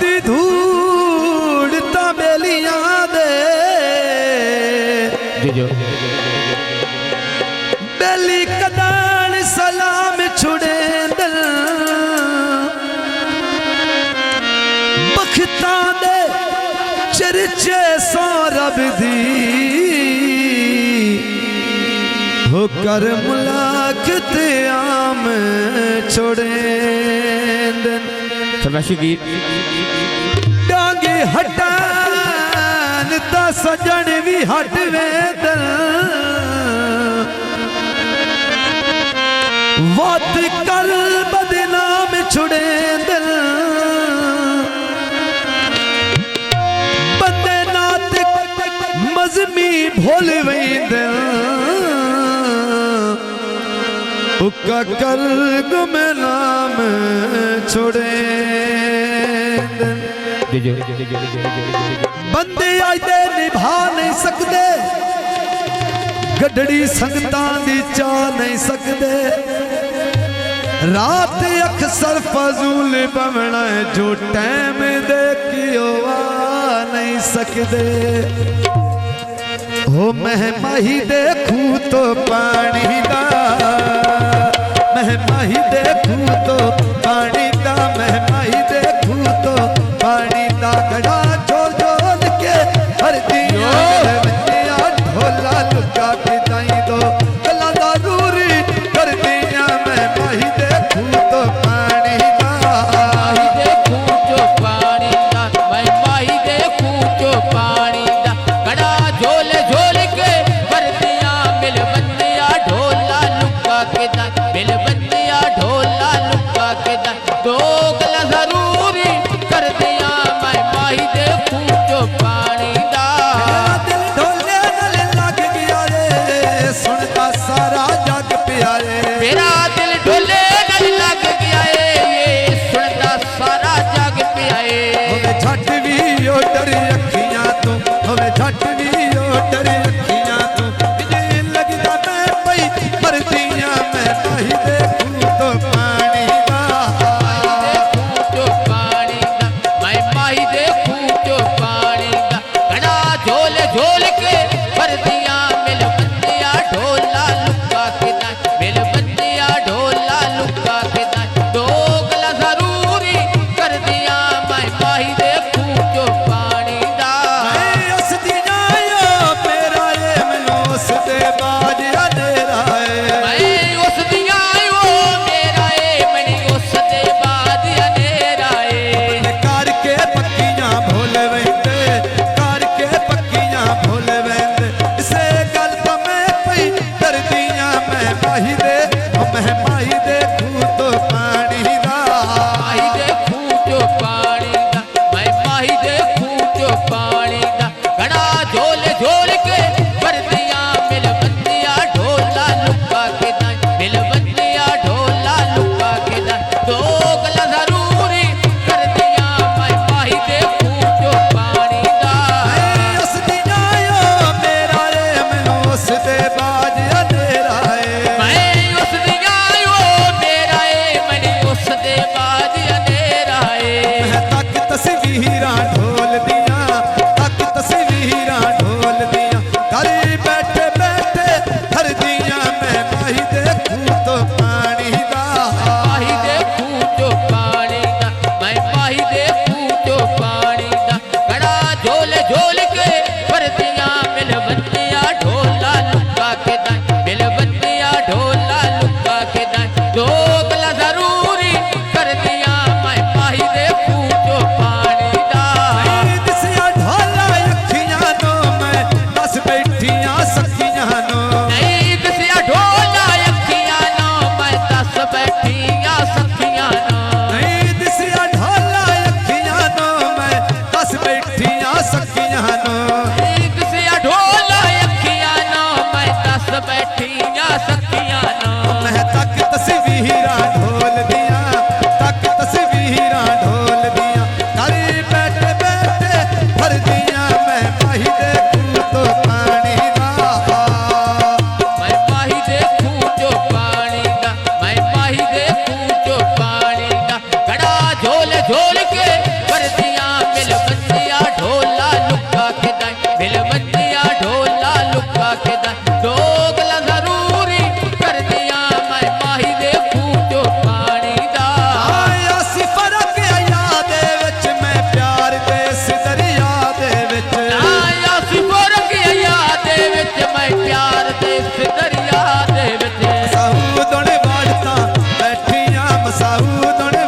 दी धूड़ तबेलियां दे बेली कदान सलाम छुड़े दिल बखता दे चर्चे सो रब दी होकर मुलाकात आम छोड़े दिल फरमाइशी गीत डांगे हटान ता सजन भी हट वेदन वात कर बदनाम छुड़े दिल बंदे नात मजमी भूल वेंदन उका कर गुमनाम छोड़े बंदे आए निभा नहीं सकते गडड़ी संगतां दी चा नहीं सकते रात अक्सर फजूल बवना जो टाइम देखियो आ नहीं सकते हो मैं माही देखूं तो पानी दा मैं माही देखूं तो पानी दा मैं माही देखूं तो पानी दा गड़ा जोल जोल के हर दिया बच्चिया ढोला लुका के दाई दो गला दा दूरी कर दिया मैं माही देखूं तो पानी दा माही देखूं जो पानी दा मैं माही देखूं जो पानी दा गड़ा झोल झोल के कर दिया मिल बंदिया ढोला लुका के दा मिल बंदिया ढोला लुका के दा दो गला जरूरी कर दिया मैं माही देखूं जो पानी दा दिल ढोले नाल लग गया रे सुनता सारा जग प्यारे मेरा दिल ढोले नाल लग गया ये सुनता सारा जग पियाए होवे झट भी ओ डर अखियां तू होवे झट भी ओ डर अखियां तू जे लगदा मैं पई मरदियां मैं नहीं देखूं तो पानी दा जो पानी दा मैं माही देखूं जो पानी दा घड़ा झोल झोल के भर दिया मिल बंदिया ढोला लुका के दा मिल बंदिया ढोला लुका के दा दो गला जरूरी कर दिया मैं माही देखूं जो पानी दा मैं हसदियां यो मेरा ये मनोस दे बाज अंधेरा है मैं उस दिया वो मेरा ए मनी उस दे बाद अंधेरा ए करके पक्कियां भूल वेंदे करके पक्कियां भूल वेंदे इसे गल तो मैं पई करदियां मैं माही देखूं तो पानी दा माही देखूं जो पानी दा ਦੂਦਣ